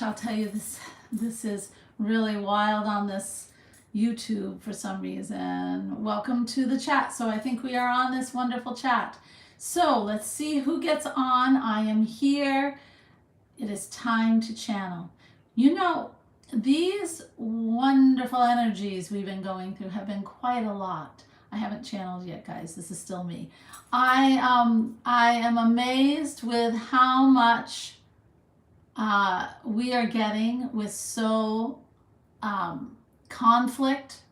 I'll tell you this is really wild on this YouTube for some reason. Welcome to the chat. So I think we are on this wonderful chat. So let's see who gets on. I am here. It is time to channel. You know, these wonderful energies we've been going through have been quite a lot. I haven't channeled yet, guys. This is still me. I am amazed with how much we are getting with conflict,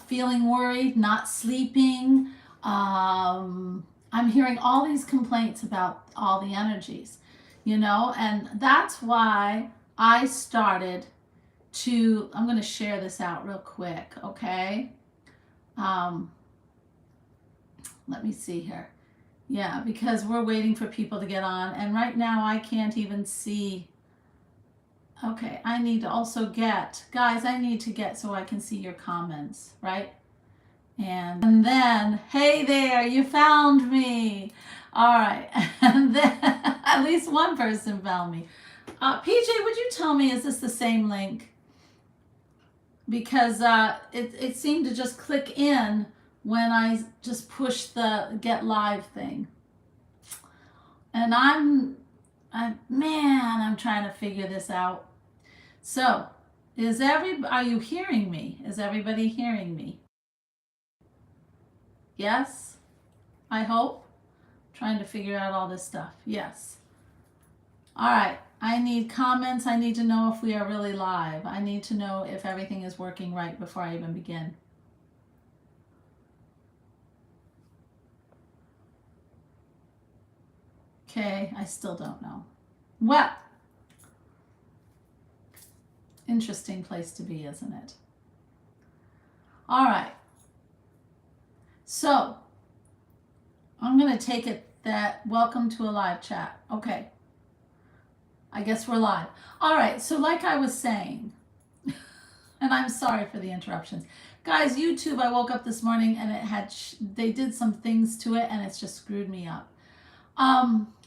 feeling worried, not sleeping. I'm hearing all these complaints about all the energies, and that's why I started to, I'm going to share this out real quick, okay? Let me see here. Yeah, because we're waiting for people to get on, and right now I can't even see. Okay, I need to also get, guys, I need to get so I can see your comments, right? And then, hey there, you found me. All right, and then at least one person found me. PJ, would you tell me, is this the same link? Because it seemed to just click in when I just push the get live thing. And I'm trying to figure this out. So, are you hearing me? Is everybody hearing me? Yes? I hope. Trying to figure out all this stuff. Yes. All right. I need comments. I need to know if we are really live. I need to know if everything is working right before I even begin. Okay, I still don't know. Well, interesting place to be, isn't it? All right. So, I'm going to take it that welcome to a live chat. Okay. I guess we're live. All right. So, like I was saying, and I'm sorry for the interruptions. Guys, YouTube, I woke up this morning and it had, they did some things to it and it's just screwed me up.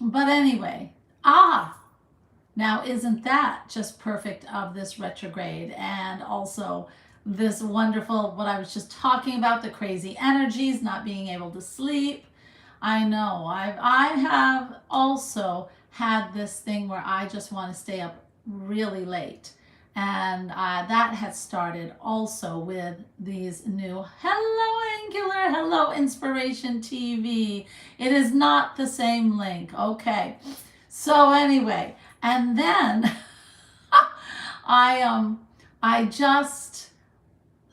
But anyway, now isn't that just perfect of this retrograde, and also this wonderful, what I was just talking about, the crazy energies, not being able to sleep. I know I have also had this thing where I just want to stay up really late. And that has started also with these new, hello Angular, hello Inspiration TV. It is not the same link. Okay. So anyway, and then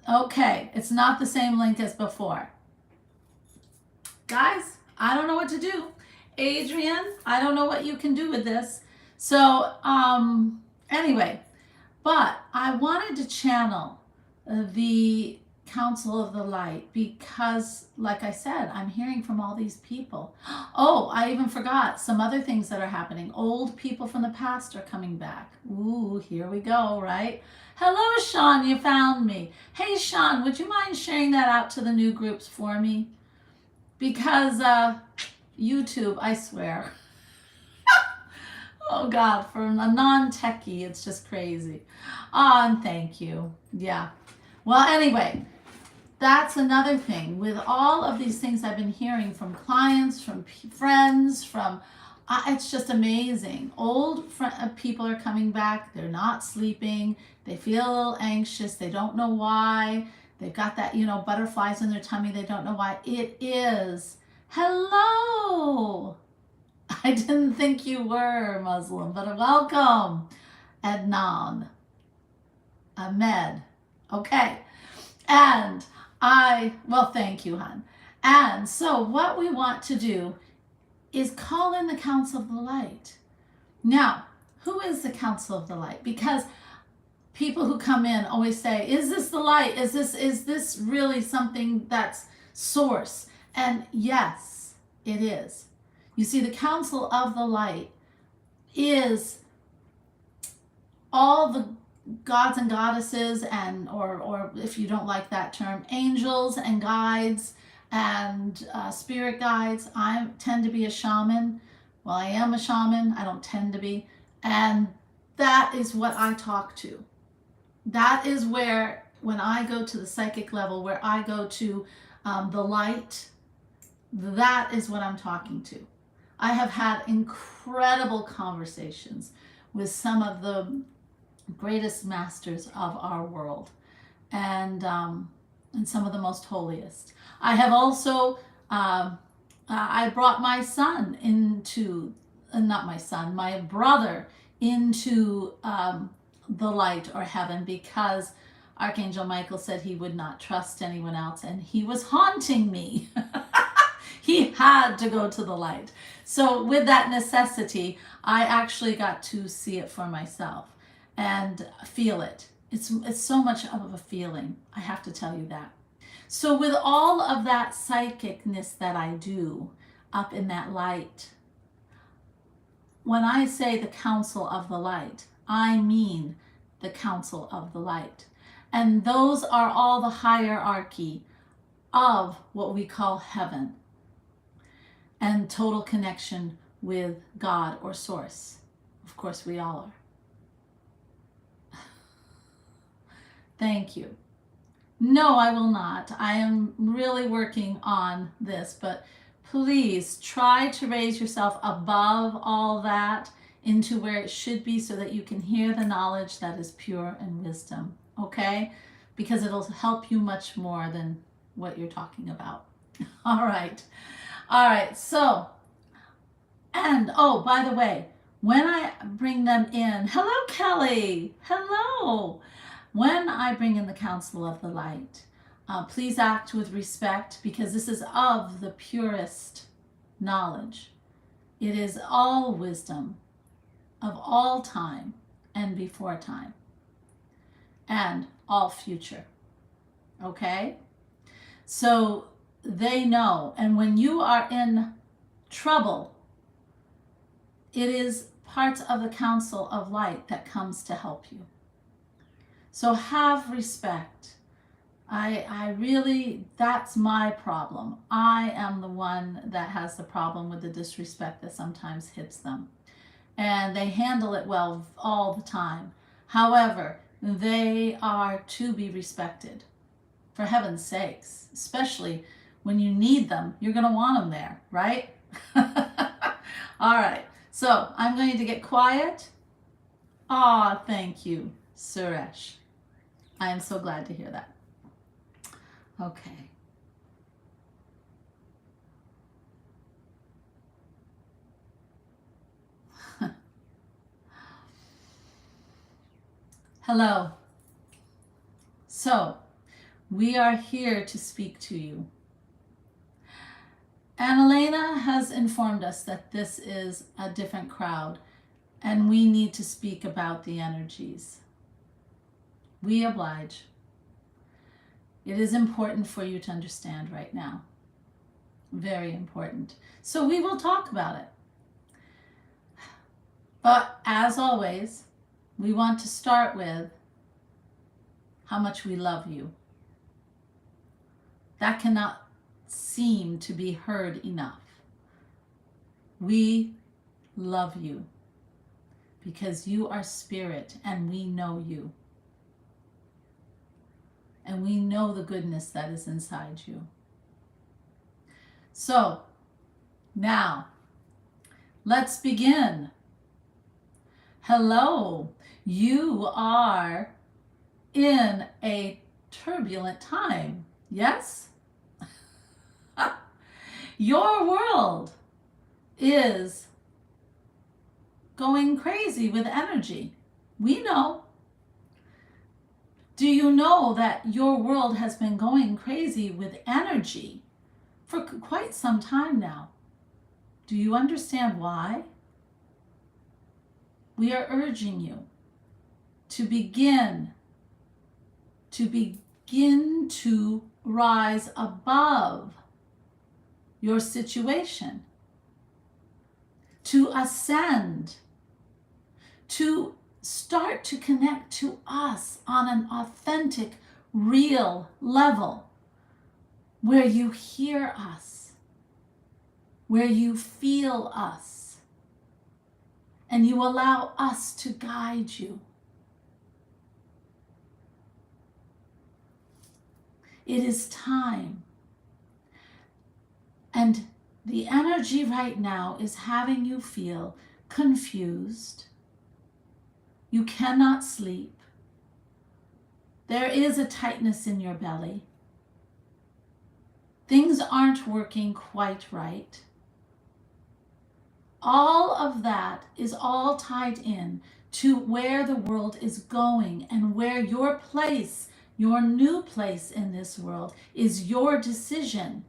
okay, it's not the same link as before. Guys, I don't know what to do. Adrian, I don't know what you can do with this. So anyway, but I wanted to channel the Council of the Light because, like I said, I'm hearing from all these people. Oh, I even forgot some other things that are happening. Old people from the past are coming back. Ooh, here we go, right? Hello, Sean, you found me. Hey, Sean, would you mind sharing that out to the new groups for me? Because YouTube, I swear. Oh God, for a non-techie, it's just crazy. And thank you. Yeah. Well, anyway, that's another thing. With all of these things I've been hearing from clients, from friends, it's just amazing. Old people are coming back. They're not sleeping. They feel a little anxious. They don't know why. They've got that, butterflies in their tummy. They don't know why. It is. Hello. I didn't think you were Muslim, but welcome, Adnan, Ahmed. Okay. And thank you, hon. And so what we want to do is call in the Council of the Light. Now, who is the Council of the Light? Because people who come in always say, is this the light? Is this really something that's source? And yes, it is. You see, the Council of the Light is all the gods and goddesses and, or if you don't like that term, angels and guides and spirit guides. I tend to be a shaman. Well, I am a shaman. I don't tend to be. And that is what I talk to. That is where, when I go to the psychic level, where I go to the light, that is what I'm talking to. I have had incredible conversations with some of the greatest masters of our world, and some of the most holiest. I have also, I brought my son into, not my son, my brother into the light or heaven, because Archangel Michael said he would not trust anyone else, and he was haunting me. He had to go to the light. So with that necessity, I actually got to see it for myself and feel it. It's so much of a feeling, I have to tell you that. So with all of that psychicness that I do up in that light, when I say the council of the light, I mean the council of the light. And those are all the hierarchy of what we call heaven and total connection with God or source. Of course, we all are. Thank you. No, I will not. I am really working on this, but please try to raise yourself above all that into where it should be, so that you can hear the knowledge that is pure and wisdom, okay? Because it'll help you much more than what you're talking about. All right. All right. So, and oh, by the way, when I bring them in, hello, Kelly. Hello. When I bring in the council of the light, please act with respect, because this is of the purest knowledge. It is all wisdom of all time and before time and all future. Okay? So they know. And when you are in trouble, it is parts of the council of light that comes to help you. So have respect. I really, that's my problem. I am the one that has the problem with the disrespect that sometimes hits them. And they handle it well all the time. However, they are to be respected. For heaven's sakes, especially when you need them, you're going to want them there, right? All right. So I'm going to get quiet. Ah, thank you, Suresh. I am so glad to hear that. Okay. Hello. So, we are here to speak to you. And Alena has informed us that this is a different crowd, and we need to speak about the energies. We oblige. It is important for you to understand right now. Very important. So we will talk about it. But as always, we want to start with how much we love you. That cannot seem to be heard enough. We love you because you are spirit and we know you. And we know the goodness that is inside you. So, now, let's begin. Hello, you are in a turbulent time, yes? Your world is going crazy with energy. We know. Do you know that your world has been going crazy with energy for quite some time now? Do you understand why? We are urging you to begin to rise above your situation, to ascend, to start to connect to us on an authentic, real level where you hear us, where you feel us, and you allow us to guide you. It is time. And the energy right now is having you feel confused. You cannot sleep. There is a tightness in your belly. Things aren't working quite right. All of that is all tied in to where the world is going and where your place, your new place in this world, is your decision.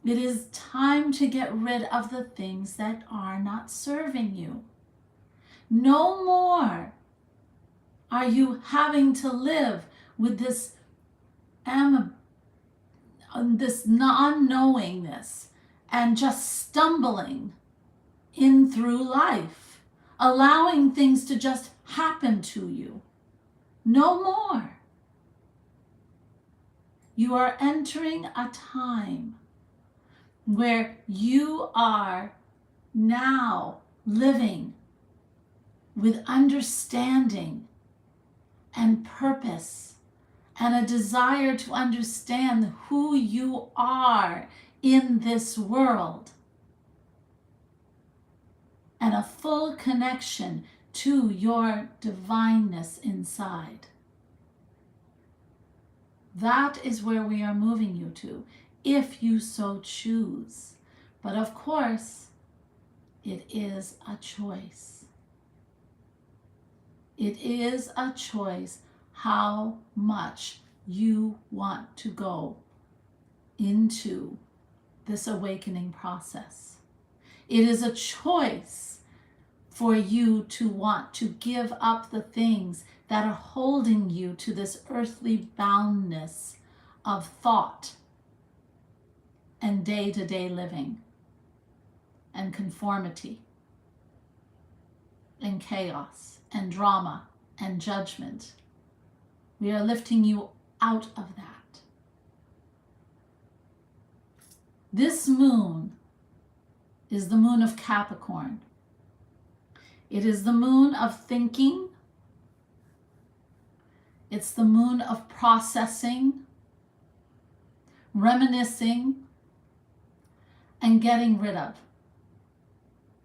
It is time to get rid of the things that are not serving you. No more are you having to live with this non-knowingness and just stumbling in through life, allowing things to just happen to you. No more. You are entering a time where you are now living with understanding and purpose and a desire to understand who you are in this world, and a full connection to your divineness inside. That is where we are moving you to, if you so choose. But of course, it is a choice. It is a choice how much you want to go into this awakening process. It is a choice for you to want to give up the things that are holding you to this earthly boundness of thought and day-to-day living and conformity and chaos and drama and judgment. We are lifting you out of that. This moon is the moon of Capricorn. It is the moon of thinking. It's the moon of processing, reminiscing, and getting rid of,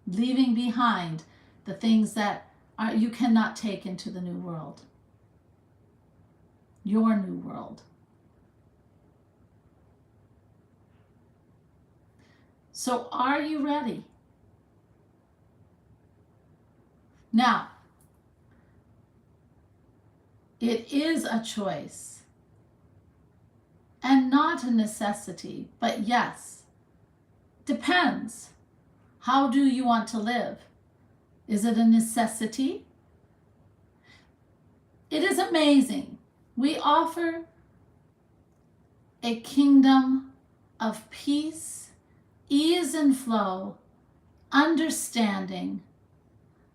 leaving behind the things that you cannot take into the new world, your new world. So are you ready? Now, it is a choice and not a necessity, but yes, depends. How do you want to live? Is it a necessity? It is amazing. We offer a kingdom of peace, ease and flow, understanding,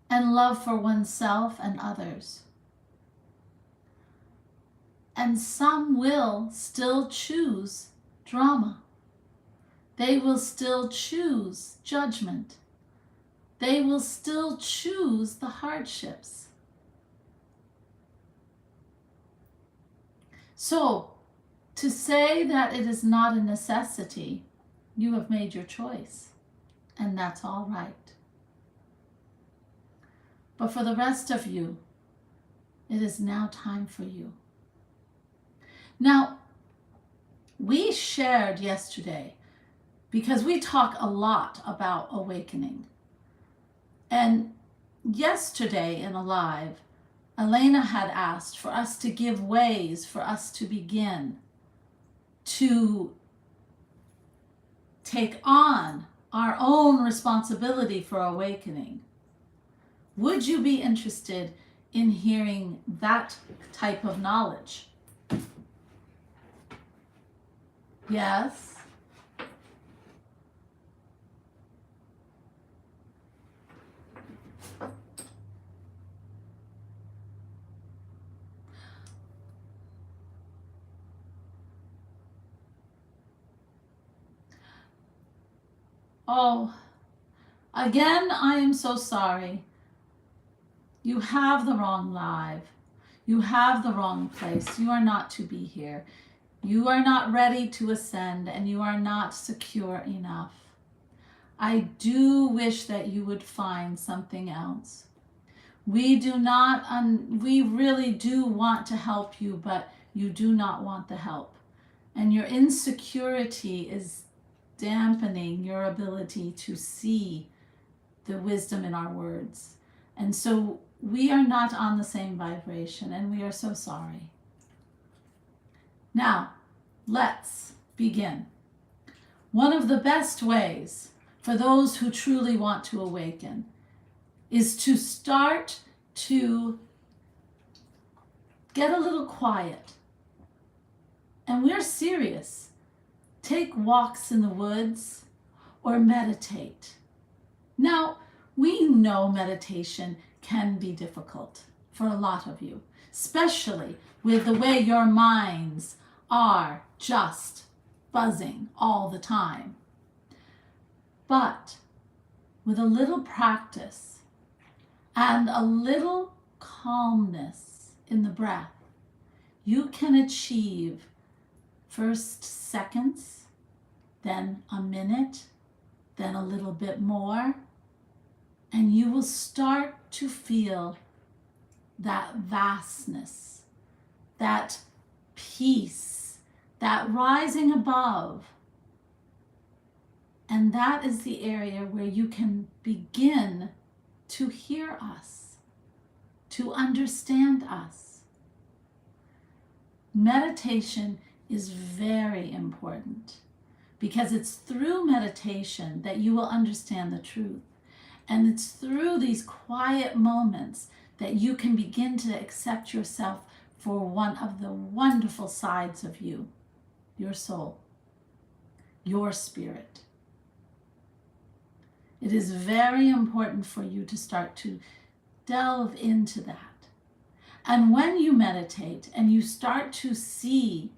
and love for oneself and others. And some will still choose drama. They will still choose judgment. They will still choose the hardships. So, to say that it is not a necessity, you have made your choice, and that's all right. But for the rest of you, it is now time for you. Now, we shared yesterday, because we talk a lot about awakening. And yesterday in a live, Alena had asked for us to give ways for us to begin to take on our own responsibility for awakening. Would you be interested in hearing that type of knowledge? Yes? Oh, again, I am so sorry. You have the wrong life. You have the wrong place. You are not to be here. You are not ready to ascend, and you are not secure enough. I do wish that you would find something else. We really do want to help you, but you do not want the help. And your insecurity is dampening your ability to see the wisdom in our words. And so we are not on the same vibration, and we are so sorry. Now, let's begin. One of the best ways for those who truly want to awaken is to start to get a little quiet. And we're serious. Take walks in the woods or meditate. Now, we know meditation can be difficult for a lot of you, especially with the way your minds are just buzzing all the time. But with a little practice and a little calmness in the breath, you can achieve first seconds, then a minute, then a little bit more, and you will start to feel that vastness, that peace, that rising above. And that is the area where you can begin to hear us, to understand us. Meditation is very important because it's through meditation that you will understand the truth. And it's through these quiet moments that you can begin to accept yourself for one of the wonderful sides of you, your soul, your spirit. It is very important for you to start to delve into that. And when you meditate and you start to see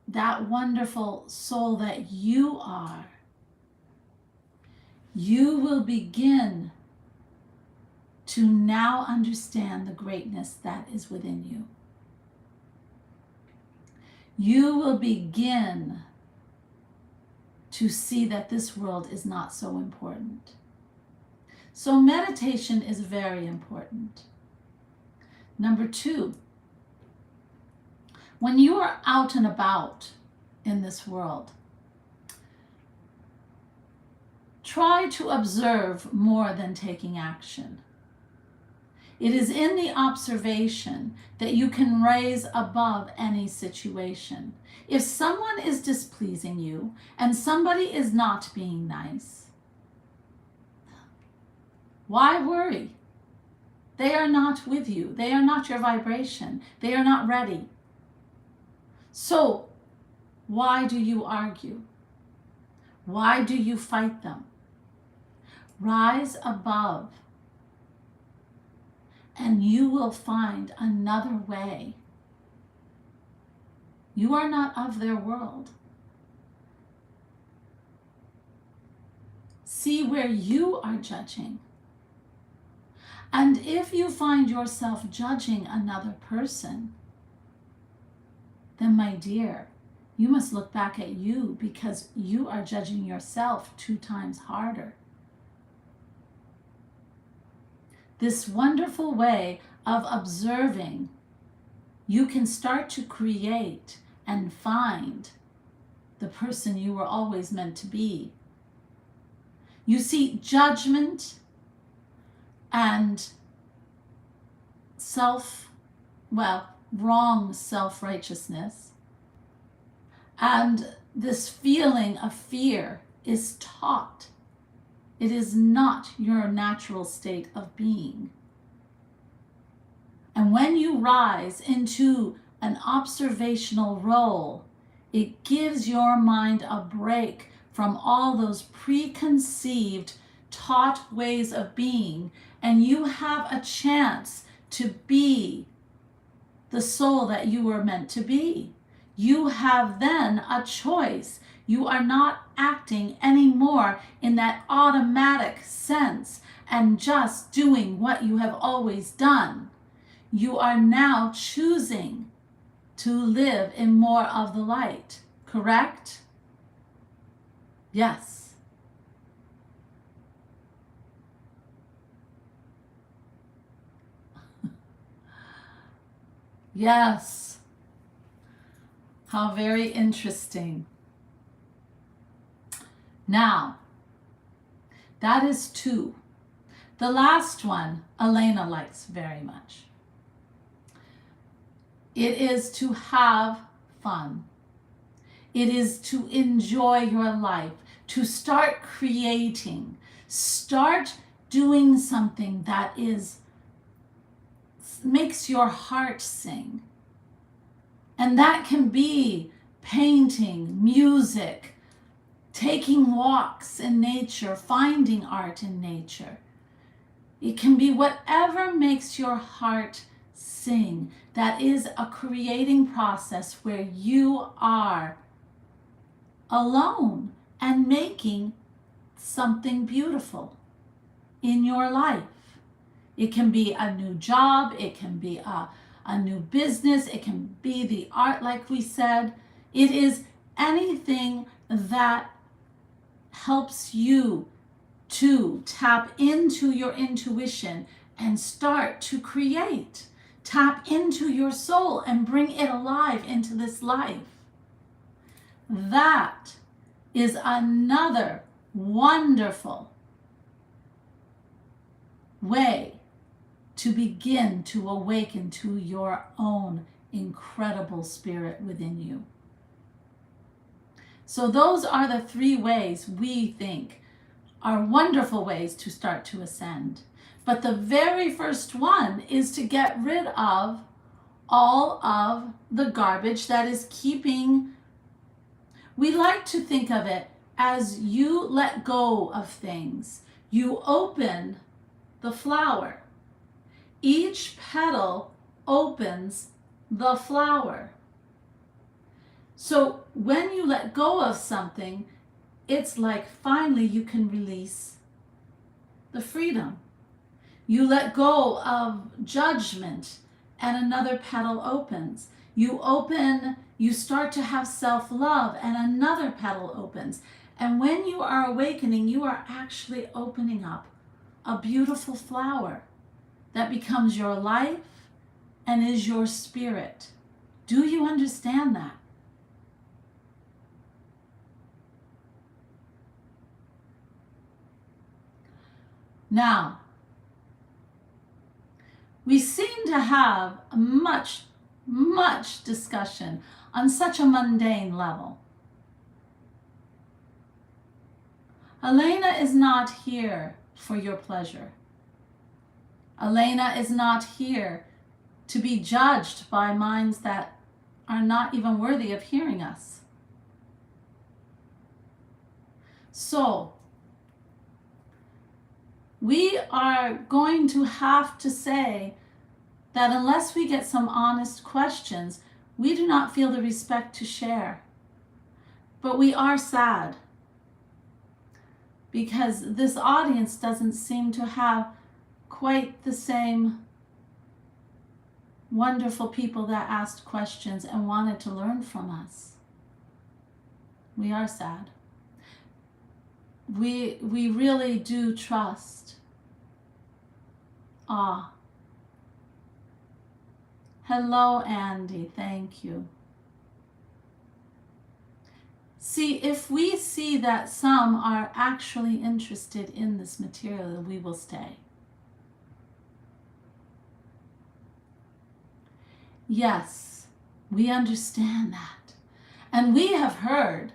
that wonderful soul that you are, you will begin to now understand the greatness that is within you. You will begin to see that this world is not so important. So meditation is very important. Number 2, when you are out and about in this world, try to observe more than taking action. It is in the observation that you can raise above any situation. If someone is displeasing you and somebody is not being nice, why worry? They are not with you. They are not your vibration. They are not ready. So why do you argue? Why do you fight them? Rise above, and you will find another way. You are not of their world. See where you are judging. And if you find yourself judging another person, then my dear, you must look back at you, because you are judging yourself 2 times harder. This wonderful way of observing, you can start to create and find the person you were always meant to be. You see, judgment and wrong self-righteousness and this feeling of fear is taught. It is not your natural state of being. And when you rise into an observational role, it gives your mind a break from all those preconceived, taught ways of being, and you have a chance to be the soul that you were meant to be. You have then a choice. You are not acting anymore in that automatic sense and just doing what you have always done. You are now choosing to live in more of the light, correct? Yes. Yes. How very interesting. Now, that is 2. The last one, Alena likes very much. It is to have fun. It is to enjoy your life, to start creating, start doing something that makes your heart sing. And that can be painting, music, taking walks in nature, finding art in nature. It can be whatever makes your heart sing. That is a creating process where you are alone and making something beautiful in your life. It can be a new job, it can be a new business, it can be the art like we said. It is anything that helps you to tap into your intuition and start to create. Tap into your soul and bring it alive into this life. That is another wonderful way to begin to awaken to your own incredible spirit within you. So those are the 3 ways we think are wonderful ways to start to ascend. But the very first one is to get rid of all of the garbage that is keeping. We like to think of it as you let go of things. You open the flower. Each petal opens the flower. So when you let go of something, it's like finally you can release the freedom. You let go of judgment and another petal opens. You start to have self-love and another petal opens. And when you are awakening, you are actually opening up a beautiful flower that becomes your life and is your spirit. Do you understand that? Now, we seem to have much discussion on such a mundane level. Alena is not here for your pleasure. Alena is not here to be judged by minds that are not even worthy of hearing us. So, we are going to have to say that unless we get some honest questions, we do not feel the respect to share. But we are sad because this audience doesn't seem to have quite the same wonderful people that asked questions and wanted to learn from us. We are sad. We really do trust. Hello, Andy. Thank you. See, if we see that some are actually interested in this material, we will stay. Yes, we understand that. And we have heard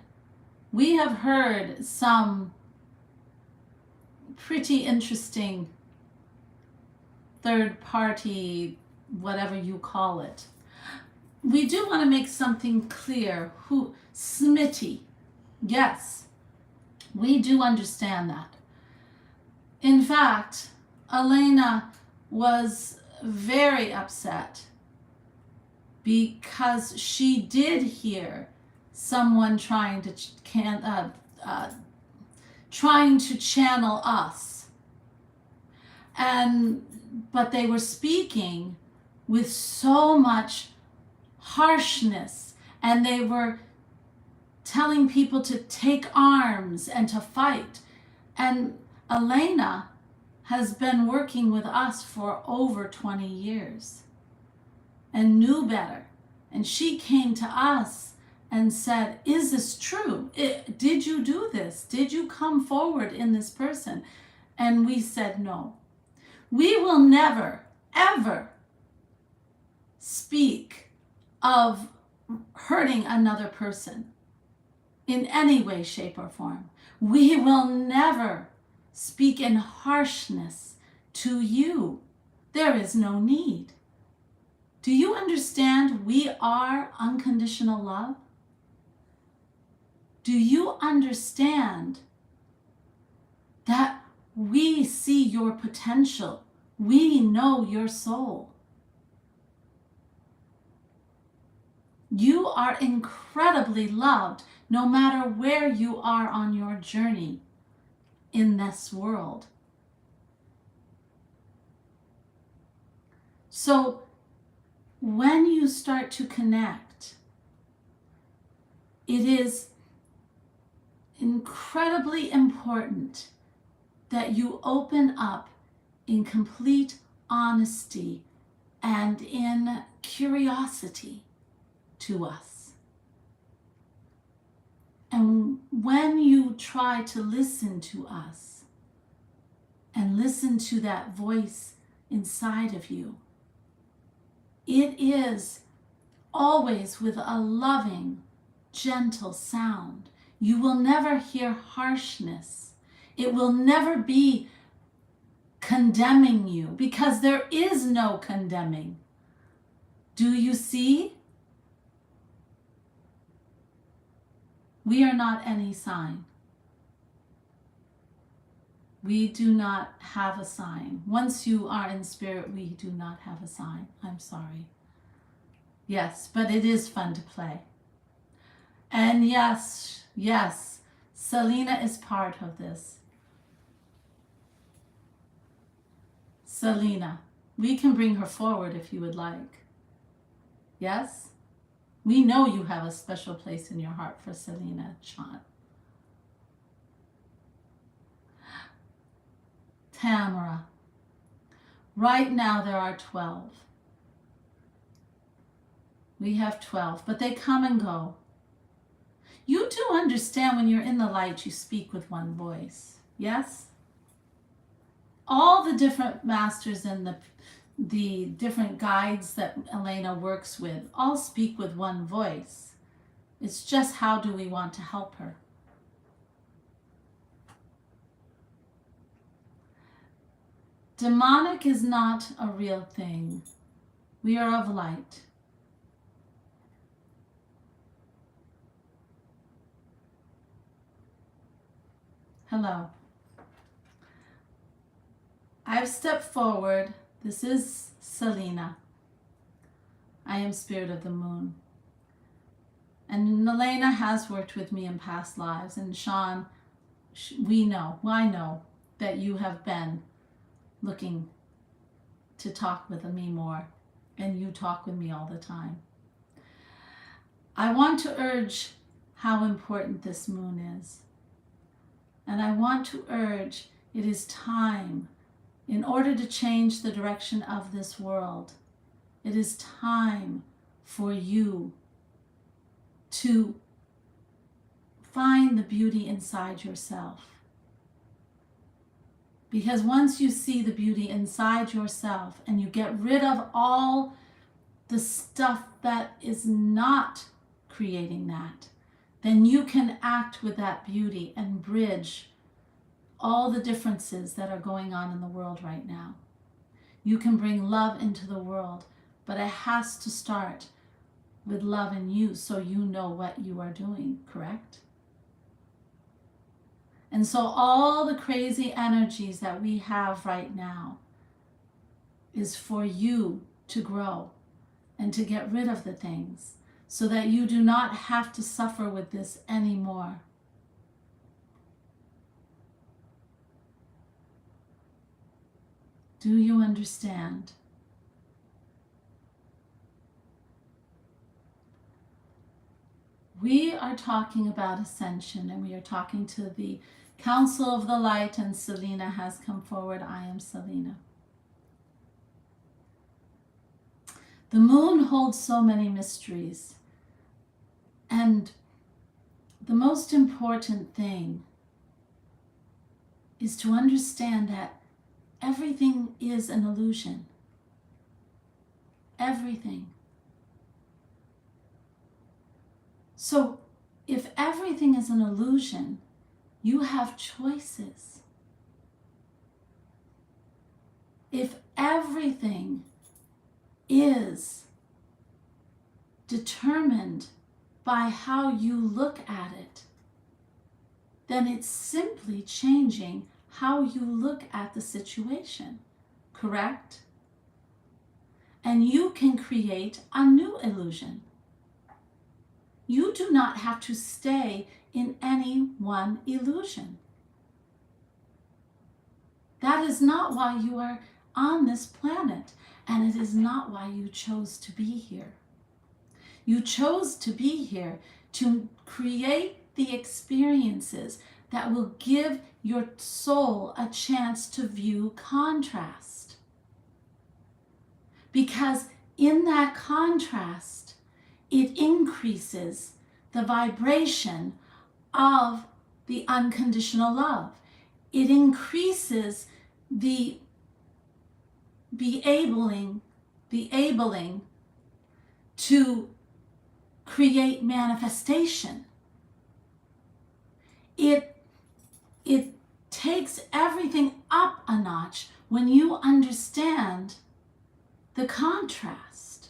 some pretty interesting third party, whatever you call it. We do want to make something clear. Smitty. Yes, we do understand that. In fact, Alena was very upset because she did hear someone trying to channel us. But they were speaking with so much harshness, and they were telling people to take arms and to fight. And Alena has been working with us for over 20 years and knew better. And she came to us and said, is this true? Did you do this? Did you come forward in this person? And we said, no. We will never, ever speak of hurting another person in any way, shape, or form. We will never speak in harshness to you. There is no need. Do you understand we are unconditional love? Do you understand that we see your potential? We know your soul. You are incredibly loved no matter where you are on your journey in this world. So when you start to connect, it is incredibly important that you open up in complete honesty and in curiosity to us. And when you try to listen to us and listen to that voice inside of you, it is always with a loving, gentle sound. You will never hear harshness. It will never be condemning you, because there is no condemning. Do you see? We are not any sign. We do not have a sign. Once you are in spirit, we do not have a sign. I'm sorry. Yes, but it is fun to play. And yes, Selena is part of this. Selena, we can bring her forward if you would like. Yes? We know you have a special place in your heart for Selena, Sean. Tamara. Right now there are 12. We have 12, but they come and go. You do understand when you're in the light, you speak with one voice. Yes? All the different masters and the different guides that Alena works with all speak with one voice. It's just how do we want to help her? Demonic is not a real thing. We are of light. Hello. I've stepped forward. This is Selena. I am Spirit of the Moon. And Alena has worked with me in past lives. And Sean, I know that you have been looking to talk with me more. And you talk with me all the time. I want to urge how important this moon is. And I want to urge it is time, in order to change the direction of this world, it is time for you to find the beauty inside yourself. Because once you see the beauty inside yourself and you get rid of all the stuff that is not creating that, then you can act with that beauty and bridge all the differences that are going on in the world right now. You can bring love into the world, but it has to start with love in you so you know what you are doing, correct? And so all the crazy energies that we have right now is for you to grow and to get rid of the things so that you do not have to suffer with this anymore. Do you understand? We are talking about ascension, and we are talking to the Council of the Light, and Selena has come forward. I am Selena. The moon holds so many mysteries, and the most important thing is to understand that everything is an illusion. Everything. So if everything is an illusion, you have choices. If everything is determined by how you look at it, then it's simply changing how you look at the situation, correct? And you can create a new illusion. You do not have to stay in any one illusion. That is not why you are on this planet, and it is not why you chose to be here. You chose to be here to create the experiences that will give your soul a chance to view contrast. Because in that contrast, it increases the vibration of the unconditional love. It increases the enabling to create manifestation. It takes everything up a notch when you understand the contrast.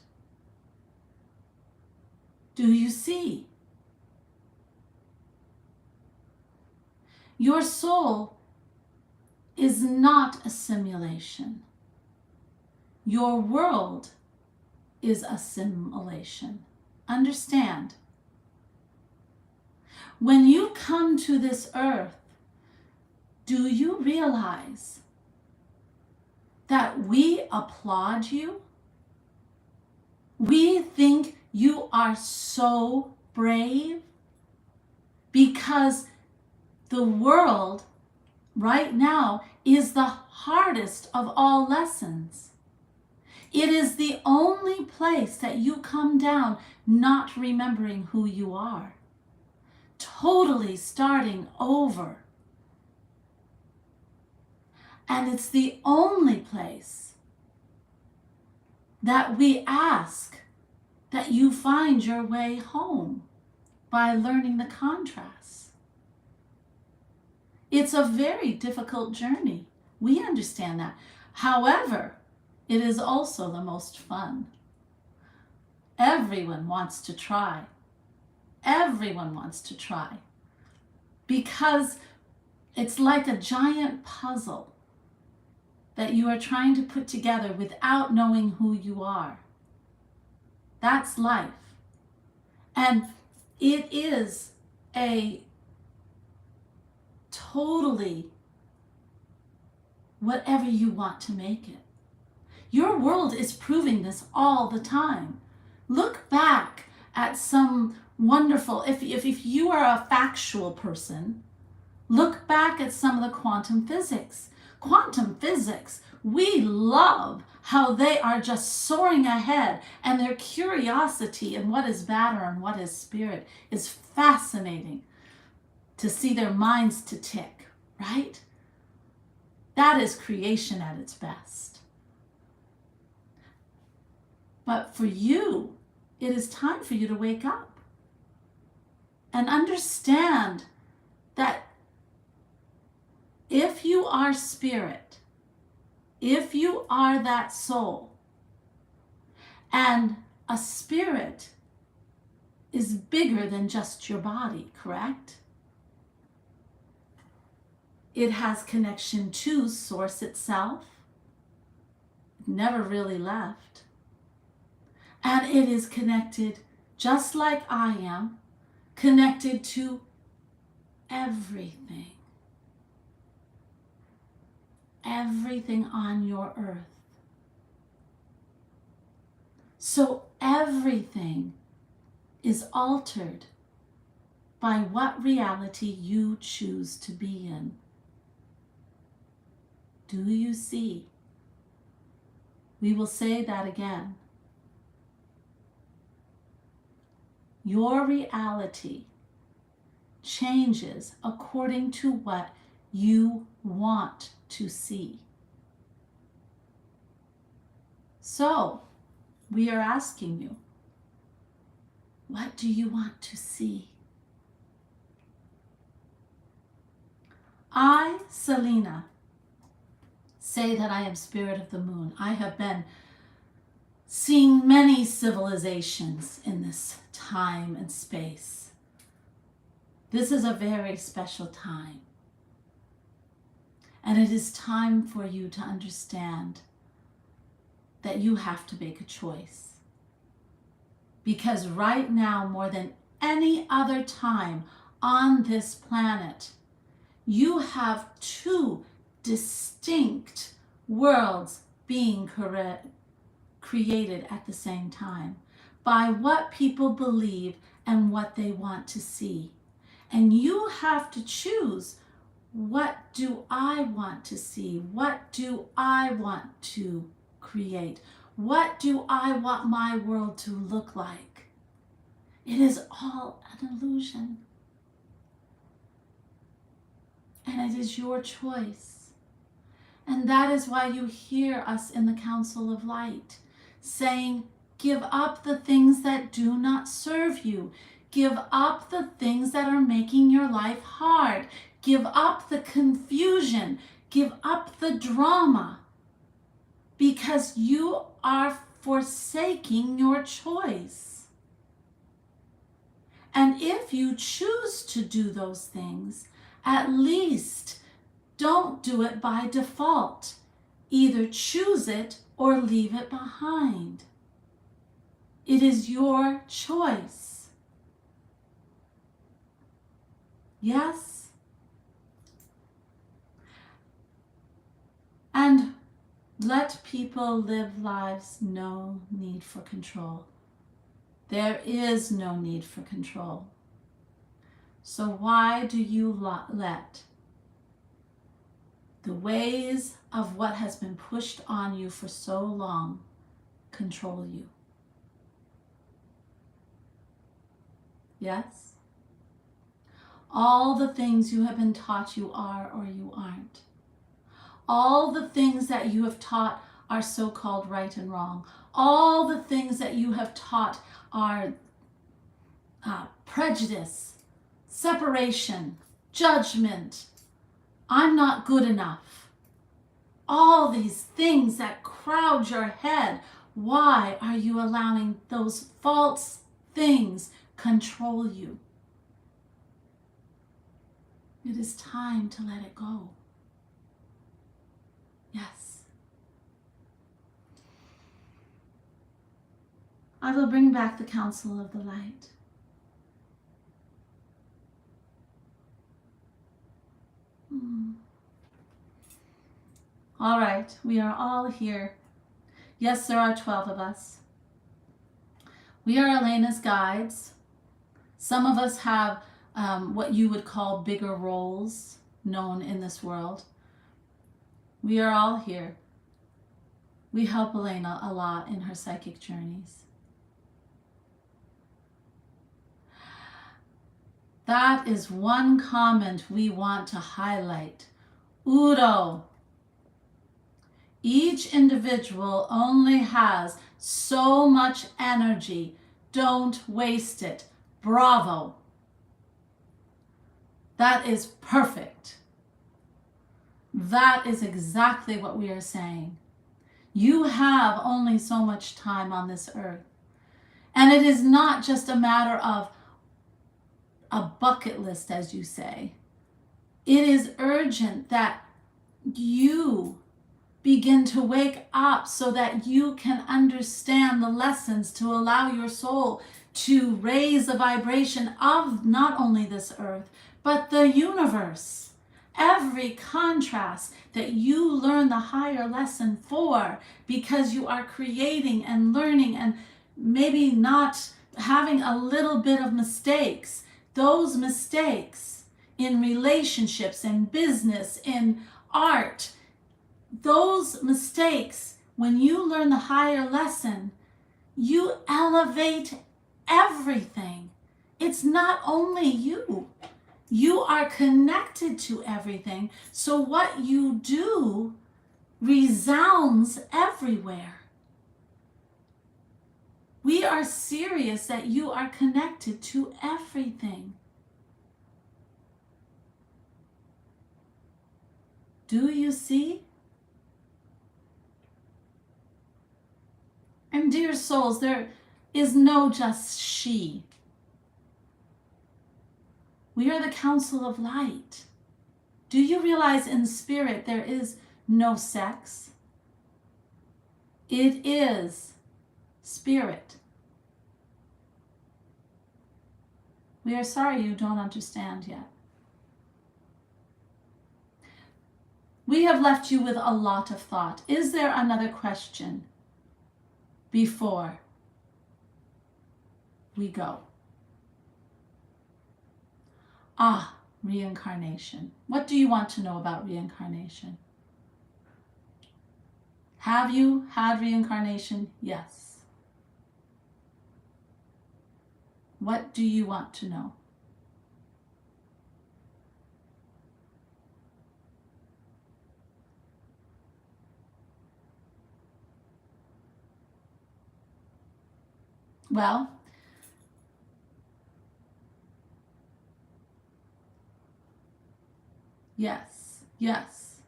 Do you see? Your soul is not a simulation. Your world is a simulation. Understand? When you come to this earth, do you realize that we applaud you? We think you are so brave because the world right now is the hardest of all lessons. It is the only place that you come down not remembering who you are, totally starting over. And it's the only place that we ask that you find your way home by learning the contrast. It's a very difficult journey. We understand that. However, it is also the most fun. Everyone wants to try. Everyone wants to try. Because it's like a giant puzzle that you are trying to put together without knowing who you are. That's life. And it is a totally whatever you want to make it. Your world is proving this all the time. Look back at some wonderful, if you are a factual person, look back at some of the quantum physics. Quantum physics, we love how they are just soaring ahead, and their curiosity in what is matter and what is spirit is fascinating to see their minds to tick, right? That is creation at its best. But for you, it is time for you to wake up and understand that if you are spirit, if you are that soul, and a spirit is bigger than just your body, correct? It has connection to source itself. It never really left. And it is connected, just like I am, connected to everything. everything on your earth. So everything is altered by what reality you choose to be in. Do you see? We will say that again. Your reality changes according to what you want to see. So, we are asking you, what do you want to see? I, Selena, say that I am spirit of the moon. I have been seeing many civilizations in this time and space. This is a very special time. And it is time for you to understand that you have to make a choice. Because right now, more than any other time on this planet, you have two distinct worlds being created at the same time by what people believe and what they want to see. And you have to choose, what do I want to see? What do I want to create? What do I want my world to look like? It is all an illusion. And it is your choice. And that is why you hear us in the Council of Light saying, give up the things that do not serve you. Give up the things that are making your life hard. Give up the confusion. Give up the drama. Because you are forsaking your choice. And if you choose to do those things, at least don't do it by default. Either choose it or leave it behind. It is your choice. Yes? And let people live lives, no need for control. There is no need for control. So why do you let the ways of what has been pushed on you for so long control you? Yes? All the things you have been taught you are or you aren't. All the things that you have taught are so-called right and wrong. All the things that you have taught are prejudice, separation, judgment. I'm not good enough. All these things that crowd your head. Why are you allowing those false things control you? It is time to let it go. Yes. I will bring back the Council of the Light. All right, we are all here. Yes, there are 12 of us. We are Alena's guides. Some of us have what you would call bigger roles known in this world. We are all here. We help Alena a lot in her psychic journeys. That is one comment we want to highlight. Udo. Each individual only has so much energy. Don't waste it. Bravo. That is perfect. That is exactly what we are saying. You have only so much time on this earth. And it is not just a matter of a bucket list, as you say. It is urgent that you begin to wake up so that you can understand the lessons to allow your soul to raise the vibration of not only this earth, but the universe. every contrast that you learn the higher lesson for, because you are creating and learning and maybe not having a little bit of mistakes. Those mistakes in relationships, in business, in art, those mistakes, when you learn the higher lesson, you elevate everything. It's not only you. You are connected to everything. So what you do resounds everywhere. We are serious that you are connected to everything. Do you see? And dear souls, there is no just she. We are the council of light. Do you realize in spirit there is no sex? It is spirit. We are sorry you don't understand yet. We have left you with a lot of thought. Is there another question before we go? Reincarnation. What do you want to know about reincarnation? Have you had reincarnation? Yes. What do you want to know? Well, yes.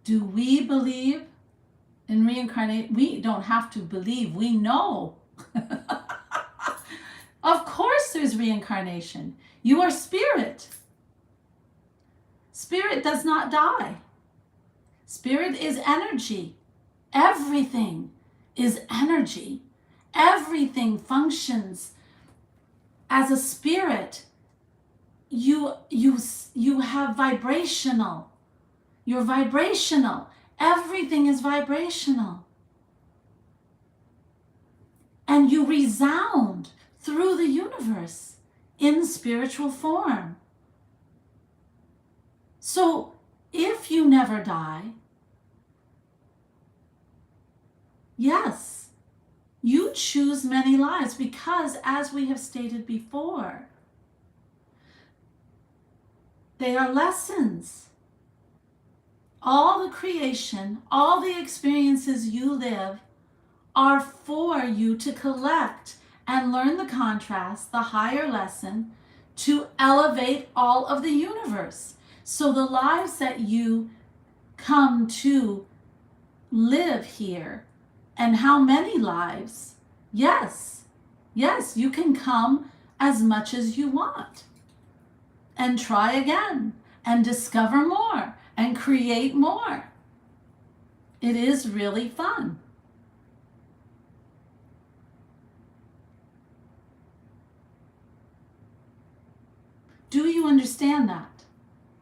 Do we believe in reincarnation? We don't have to believe, we know. Of course there's reincarnation. You are spirit. Spirit does not die. Spirit is energy. Everything is energy. Everything functions as a spirit. You have vibrational. You're vibrational. Everything is vibrational. And you resound through the universe in spiritual form. So if you never die, yes, you choose many lives because, as we have stated before, they are lessons. All the creation, all the experiences you live are for you to collect and learn the contrast, the higher lesson, to elevate all of the universe. So the lives that you come to live here, and how many lives? Yes, you can come as much as you want and try again and discover more and create more. It is really fun. Do you understand that?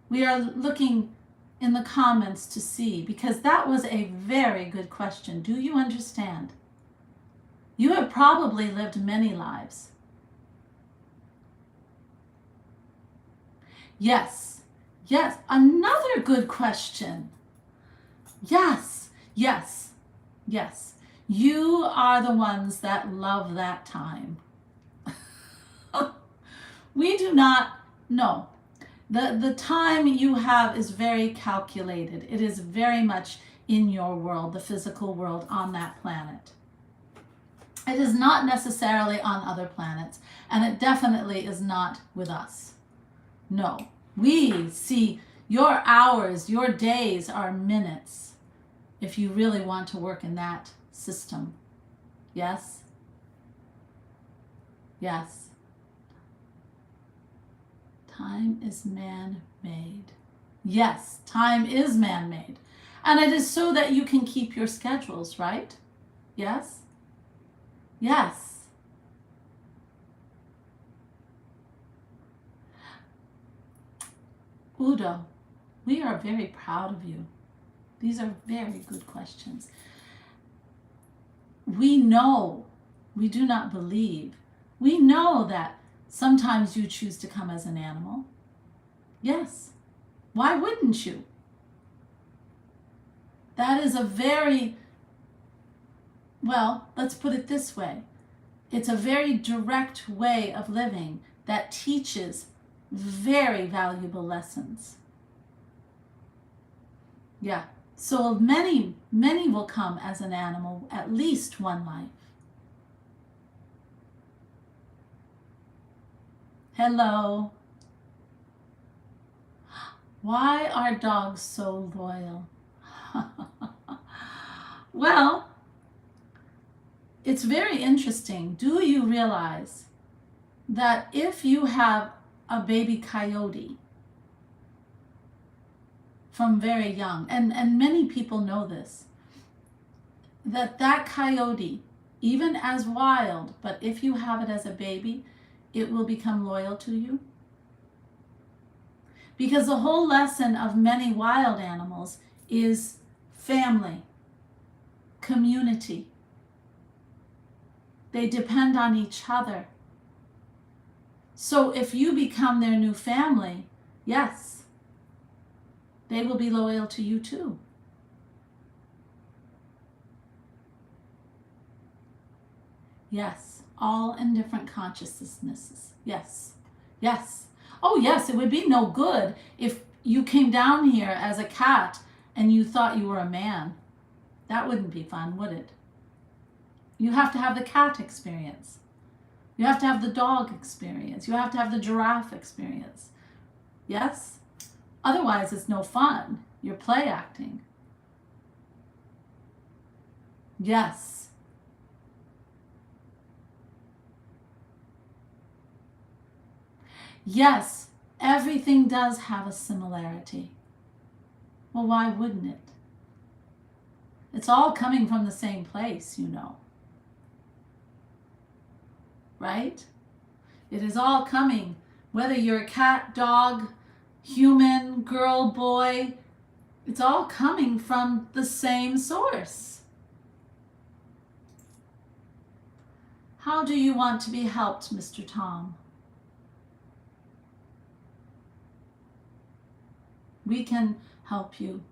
We are looking in the comments to see, because that was a very good question. Do you understand? You have probably lived many lives. Yes, another good question. Yes. You are the ones that love that time. We do not know. The time you have is very calculated. It is very much in your world, the physical world on that planet. It is not necessarily on other planets, and it definitely is not with us. No, we see your hours, your days are minutes if you really want to work in that system. Yes? Time is man-made. Yes, time is man-made. And it is so that you can keep your schedules, right? Yes? Udo, we are very proud of you. These are very good questions. We know, we do not believe, we know that sometimes you choose to come as an animal. Yes. Why wouldn't you? That is a very, well, let's put it this way. It's a very direct way of living that teaches very valuable lessons. Yeah. So many will come as an animal, at least one life. Hello. Why are dogs so loyal? Well, it's very interesting. Do you realize that if you have a baby coyote from very young, and many people know this, that coyote, even as wild, but if you have it as a baby, it will become loyal to you? Because the whole lesson of many wild animals is family, community. They depend on each other. So if you become their new family, yes, they will be loyal to you too. Yes, all in different consciousnesses. Yes, yes. Oh yes, it would be no good if you came down here as a cat and you thought you were a man. That wouldn't be fun, would it? You have to have the cat experience. You have to have the dog experience. You have to have the giraffe experience. Yes? Otherwise, it's no fun. You're play acting. Yes. Yes, everything does have a similarity. Well, why wouldn't it? It's all coming from the same place, you know. Right? It is all coming, whether you're a cat, dog, human, girl, boy, it's all coming from the same source. How do you want to be helped, Mr. Tom? We can help you.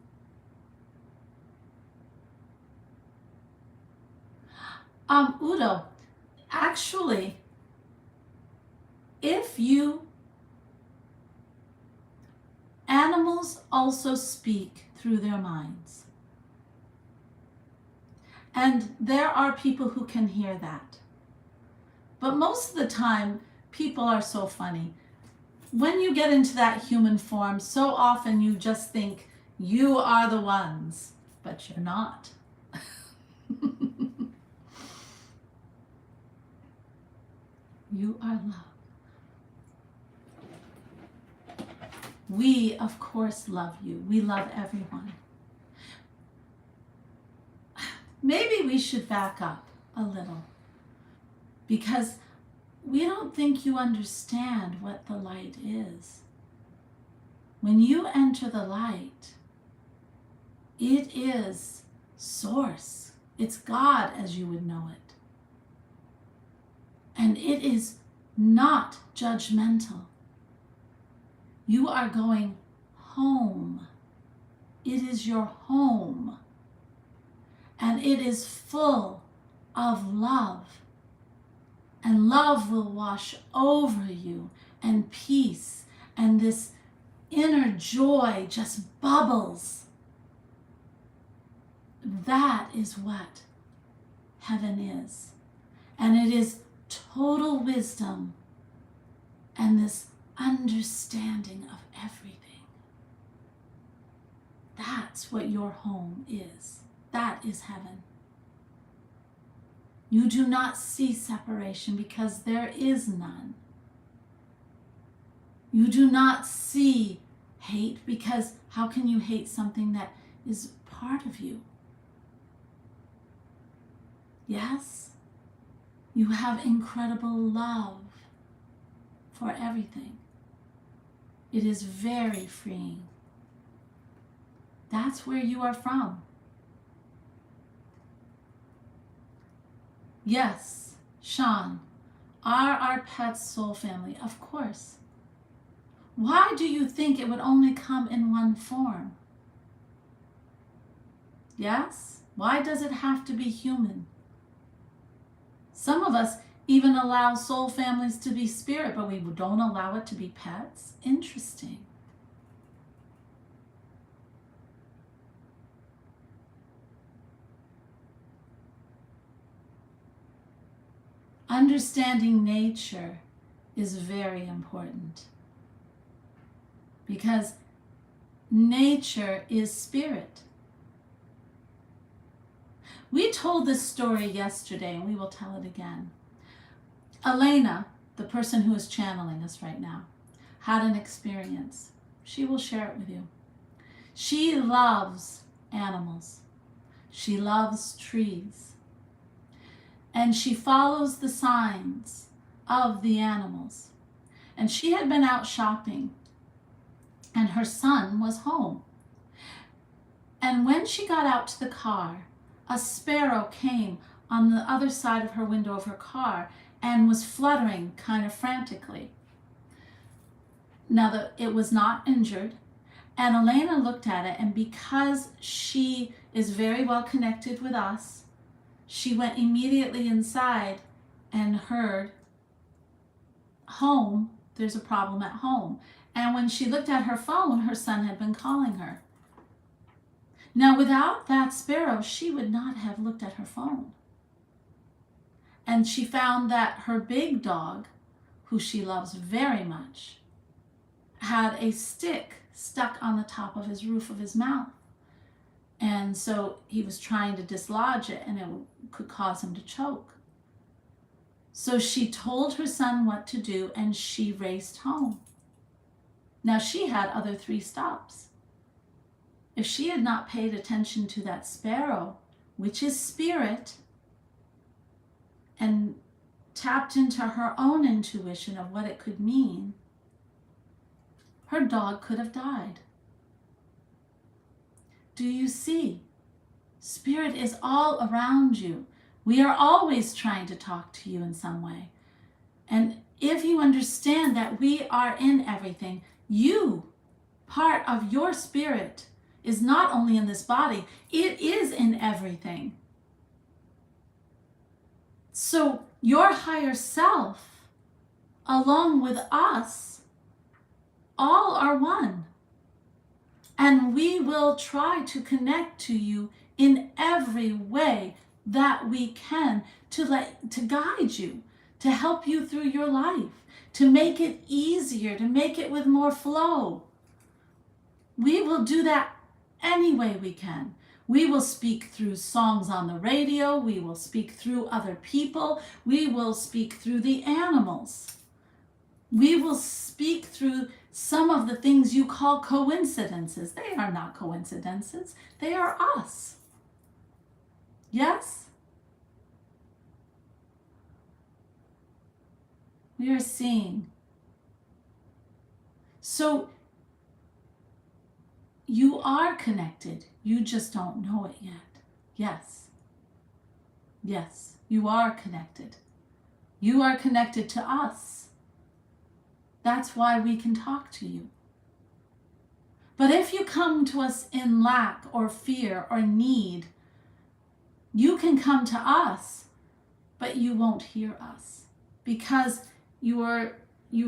Udo, actually, animals also speak through their minds. And there are people who can hear that. But most of the time, people are so funny. When you get into that human form, so often you just think you are the ones, but you're not. You are love. We, of course, love you. We love everyone. Maybe we should back up a little, because we don't think you understand what the light is. When you enter the light, it is source. It's God as you would know it. And it is not judgmental. You are going home. It is your home. And it is full of love. And love will wash over you, and peace, and this inner joy just bubbles. That is what heaven is. And it is total wisdom and this understanding of everything. That's what your home is. That is heaven. You do not see separation because there is none. You do not see hate because how can you hate something that is part of you? Yes, you have incredible love for everything. It is very freeing. That's where you are from. Yes, Sean, are our pets soul family? Of course. Why do you think it would only come in one form? Yes? Why does it have to be human? Some of us even allow soul families to be spirit, but we don't allow it to be pets. Interesting. Understanding nature is very important because nature is spirit. We told this story yesterday and we will tell it again. Alena, the person who is channeling us right now, had an experience. She will share it with you. She loves animals. She loves trees. And she follows the signs of the animals. And she had been out shopping, and her son was home. And when she got out to the car, a sparrow came on the other side of her window of her car and was fluttering kind of frantically. Now, it was not injured, and Alena looked at it, and because she is very well connected with us, she went immediately inside and heard, home, there's a problem at home. And when she looked at her phone, her son had been calling her. Now, without that sparrow, she would not have looked at her phone. And she found that her big dog, who she loves very much, had a stick stuck on the top of his roof of his mouth. And so he was trying to dislodge it, and it could cause him to choke. So she told her son what to do, and she raced home. Now, she had other 3 stops. If she had not paid attention to that sparrow, which is spirit, and tapped into her own intuition of what it could mean, her dog could have died. Do you see? Spirit is all around you. We are always trying to talk to you in some way. And if you understand that we are in everything, you, part of your spirit, is not only in this body, it is in everything. So your higher self, along with us, all are one. And we will try to connect to you in every way that we can to guide you, to help you through your life, to make it easier, to make it with more flow. We will do that any way we can. We will speak through songs on the radio. We will speak through other people. We will speak through the animals. We will speak through some of the things you call coincidences. They are not coincidences. They are us. Yes? We are seeing. So you are connected. You just don't know it yet. Yes. Yes, you are connected. You are connected to us. That's why we can talk to you. But if you come to us in lack or fear or need, you can come to us, but you won't hear us because you are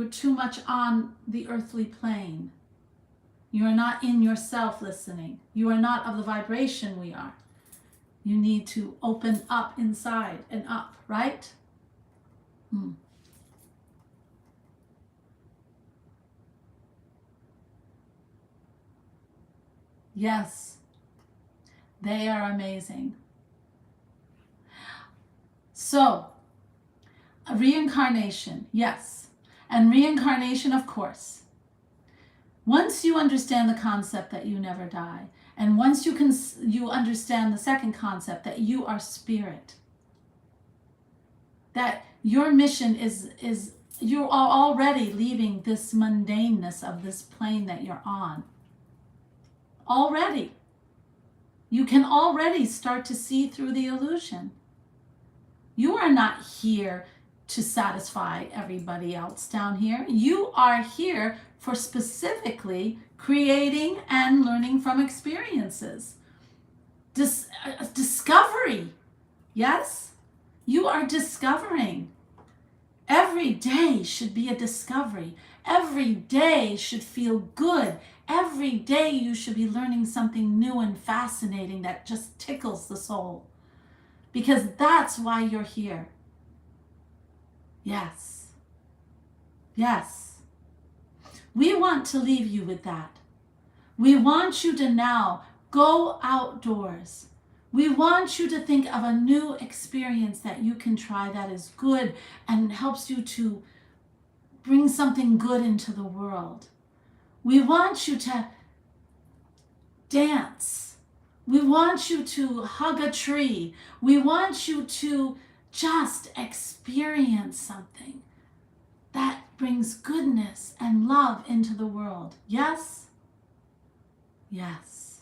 too much on the earthly plane. You are not in yourself listening. You are not of the vibration we are. You need to open up inside and up, right? Yes, they are amazing. So, reincarnation, yes. And reincarnation, of course. Once you understand the concept that you never die, and once you understand the second concept that you are spirit, that your mission is you are already leaving this mundaneness of this plane that you're on. Already. You can already start to see through the illusion. You are not here to satisfy everybody else down here. You are here for specifically creating and learning from experiences. Discovery. Yes? You are discovering. Every day should be a discovery. Every day should feel good. Every day you should be learning something new and fascinating that just tickles the soul. Because that's why you're here. Yes. Yes. We want to leave you with that. We want you to now go outdoors. We want you to think of a new experience that you can try that is good and helps you to bring something good into the world. We want you to dance. We want you to hug a tree. We want you to just experience something that brings goodness and love into the world. Yes? Yes.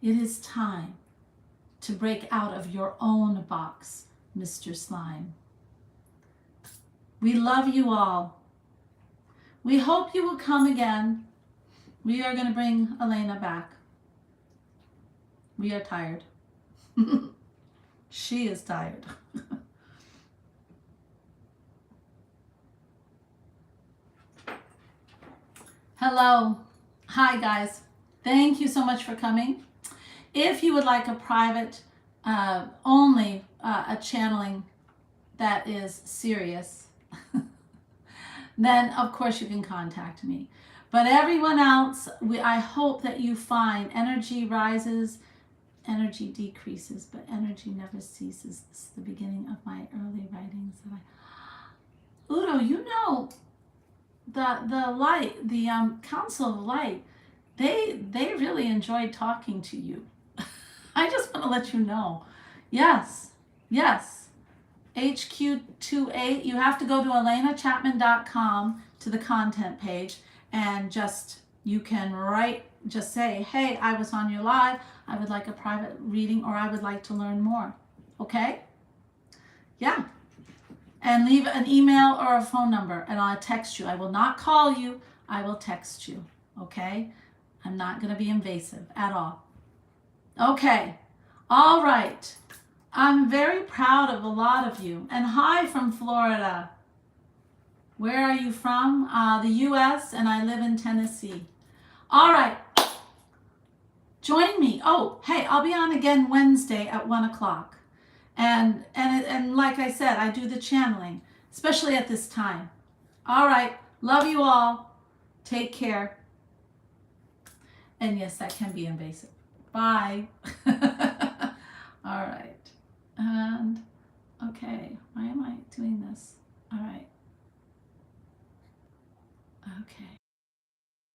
It is time to break out of your own box, Mr. Slime. We love you all. We hope you will come again. We are going to bring Alena back. We are tired. She is tired. Hello. Hi, guys. Thank you so much for coming. If you would like a private, only a channeling that is serious, then of course you can contact me. But everyone else, I hope that you find energy rises, energy decreases, but energy never ceases. This is the beginning of my early writings. Udo, you know, the light, the Council of Light, they really enjoyed talking to you. I just want to let you know. Yes, yes. HQ28, you have to go to alenachapman.com to the content page and you can just say, hey, I was on your live. I would like a private reading or I would like to learn more. Okay? Yeah. And leave an email or a phone number and I'll text you. I will not call you. I will text you. Okay? I'm not going to be invasive at all. Okay. All right. I'm very proud of a lot of you. And hi from Florida. Where are you from? The U.S. and I live in Tennessee. All right. Join me. Oh, hey, I'll be on again Wednesday at 1 o'clock. And like I said, I do the channeling, especially at this time. All right. Love you all. Take care. And yes, that can be invasive. Bye. All right.